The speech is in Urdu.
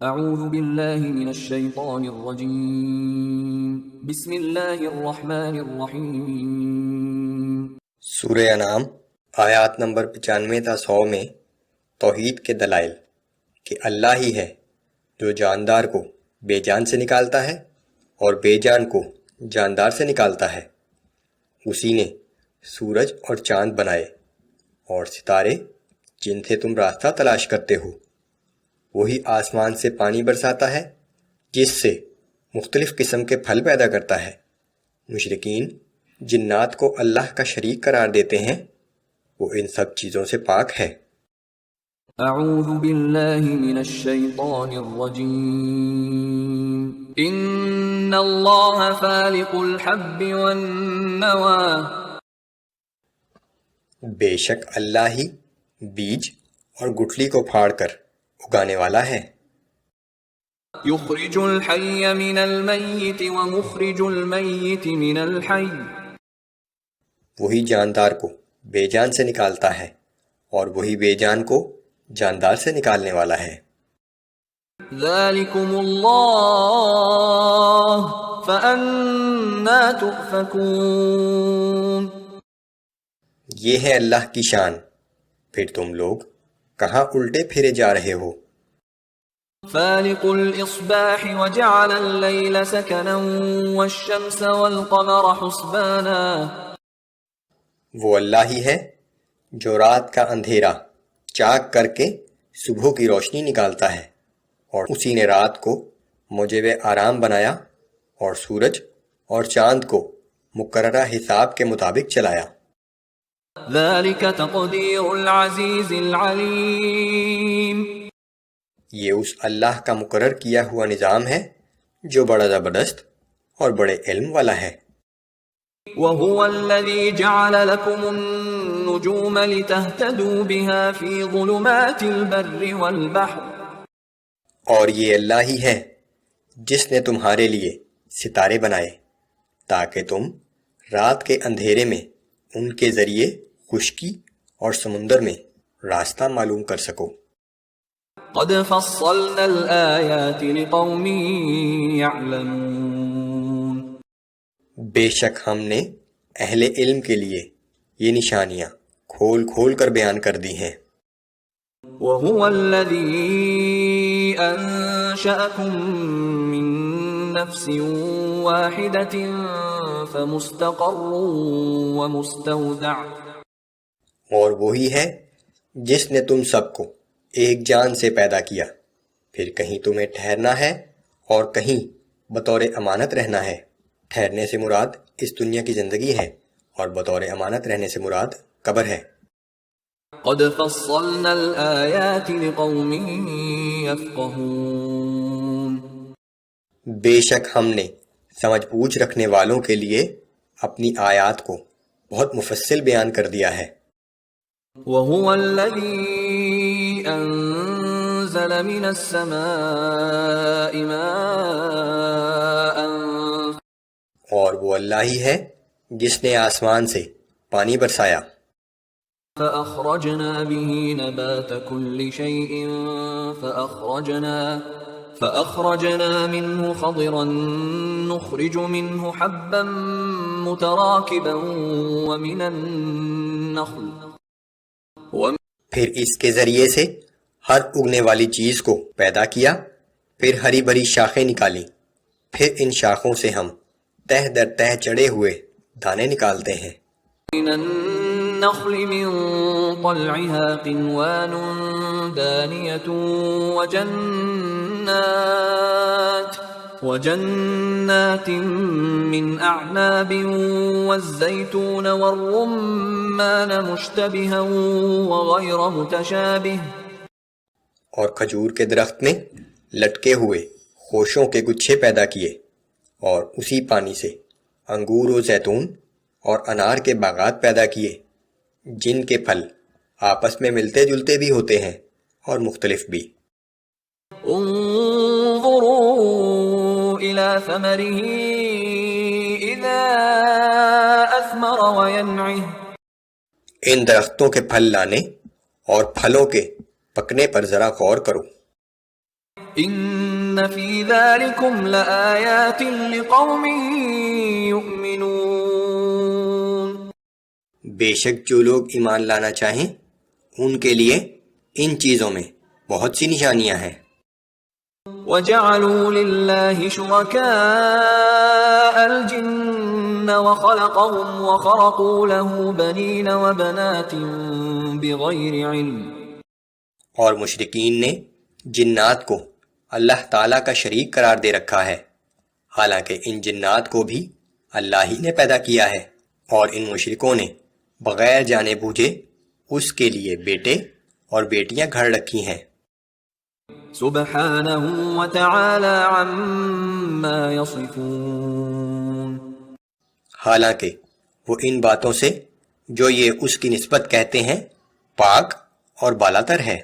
اعوذ باللہ من الشیطان الرجیم بسم اللہ الرحمن الرحیم۔ سورہ انعام آیات نمبر 95 تا 100 میں توحید کے دلائل کہ اللہ ہی ہے جو جاندار کو بے جان سے نکالتا ہے اور بے جان کو جاندار سے نکالتا ہے۔ اسی نے سورج اور چاند بنائے اور ستارے جن سے تم راستہ تلاش کرتے ہو۔ وہی آسمان سے پانی برساتا ہے جس سے مختلف قسم کے پھل پیدا کرتا ہے۔ مشرکین جنات کو اللہ کا شریک قرار دیتے ہیں، وہ ان سب چیزوں سے پاک ہے۔ اعوذ باللہ من الشیطان الرجیم۔ ان اللہ فالق الحب والنوى۔ بے شک اللہ ہی بیج اور گٹھلی کو پھاڑ کر اگانے والا ہے۔ یخرج الحی من المیت ومخرج المیت من الحی۔ وہی جاندار کو بے جان سے نکالتا ہے اور وہی بے جان کو جاندار سے نکالنے والا ہے۔ ذالکم اللہ فأنا تؤفکون۔ یہ ہے اللہ کی شان، پھر تم لوگ کہاں الٹے پھرے جا رہے ہو۔ فالق الاصباح وجعل اللیل سکنا والشمس والقمر حسبانا۔ وہ اللہ ہی ہے جو رات کا اندھیرا چاک کر کے صبح کی روشنی نکالتا ہے، اور اسی نے رات کو موجب آرام بنایا اور سورج اور چاند کو مقررہ حساب کے مطابق چلایا۔ ذلك تقدیر العزیز العلیم۔ یہ اس اللہ کا مقرر کیا ہوا نظام ہے جو بڑا زبردست اور بڑے علم والا ہے۔ وَهُوَ الَّذِي جَعَلَ لَكُمُ النُّجُومَ لِتَهْتَدُوا بِهَا فِي ظُلُمَاتِ الْبَرِّ وَالْبَحْرِ۔ اور یہ اللہ ہی ہے جس نے تمہارے لیے ستارے بنائے تاکہ تم رات کے اندھیرے میں ان کے ذریعے خشکی اور سمندر میں راستہ معلوم کر سکو۔ قَدْ فَصَّلْنَا الْآيَاتِ لِقَوْمٍ يَعْلَمُونَ۔ بے شک ہم نے اہل علم کے لیے یہ نشانیاں کھول کھول کر بیان کر دی ہیں۔ وَهُوَ الَّذِي أَنشَأَكُم مِّن نَّفْسٍ وَاحِدَةٍ فَمُسْتَقَرٌّ وَمُسْتَوْدَعٌ۔ اور وہی ہے جس نے تم سب کو ایک جان سے پیدا کیا، پھر کہیں تمہیں ٹھہرنا ہے اور کہیں بطور امانت رہنا ہے۔ ٹھہرنے سے مراد اس دنیا کی زندگی ہے اور بطور امانت رہنے سے مراد قبر ہے۔ قد فصلنا الآیات لقوم یفقہون۔ بے شک ہم نے سمجھ بوجھ رکھنے والوں کے لیے اپنی آیات کو بہت مفصل بیان کر دیا ہے۔ وَهُوَ الَّذِي أَنزَلَ مِنَ السَّمَاءِ مَاءً۔ اور وہ اللہ ہی ہے جس نے آسمان سے پانی برسایا۔ فَأَخْرَجْنَا بِهِ نَبَاتَ كُلِّ شَيْءٍ فَأَخْرَجْنَا مِنْهُ خَضِرًا نُخْرِجُ مِنْهُ حَبًّا مُتَرَاكِبًا وَمِنَ النَّخْلِ۔ پھر اس کے ذریعے سے ہر اگنے والی چیز کو پیدا کیا، پھر ہری بھری شاخیں نکالی، پھر ان شاخوں سے ہم تہ در تہ چڑھے ہوئے دانے نکالتے ہیں۔ مِنَ النَّخْلِ مِن طَلْعِهَا قِنْوَانٌ دَانِيَةٌ وَجَنَّاتٍ مِّنْ أَعْنَابٍ وَالزَّيْتُونَ وَالرُّمَّانَ مُشْتَبِهًا وَغَيْرَ مُتَشَابِهٍ۔ اور کھجور کے درخت میں لٹکے ہوئے خوشوں کے گچھے پیدا کیے، اور اسی پانی سے انگور و زیتون اور انار کے باغات پیدا کیے، جن کے پھل آپس میں ملتے جلتے بھی ہوتے ہیں اور مختلف بھی۔ انظروا إلى ثمره إذا أثمر وينعه۔ ان درختوں کے پھل لانے اور پھلوں کے پکنے پر ذرا غور کرو۔ ان فی ذالکم لآیات لقوم یؤمنون، بے شک جو لوگ ایمان لانا چاہیں ان کے لیے ان چیزوں میں بہت سی نشانیاں ہیں۔ وَجَعَلُوا لِلَّهِ شُرَكَاءَ الْجِنَّ وَخَلَقَهُمْ وَخَرَقُوا لَهُ بَنِينَ وَبَنَاتٍ بِغَيْرِ عِلْمٍ، اور مشرکین نے جنات کو اللہ تعالیٰ کا شریک قرار دے رکھا ہے، حالانکہ ان جنات کو بھی اللہ ہی نے پیدا کیا ہے، اور ان مشرکوں نے بغیر جانے بوجھے اس کے لیے بیٹے اور بیٹیاں گھڑ رکھی ہیں۔ سبحانہ وتعالی عما یصفون، حالانکہ وہ ان باتوں سے جو یہ اس کی نسبت کہتے ہیں پاک اور بالاتر ہے۔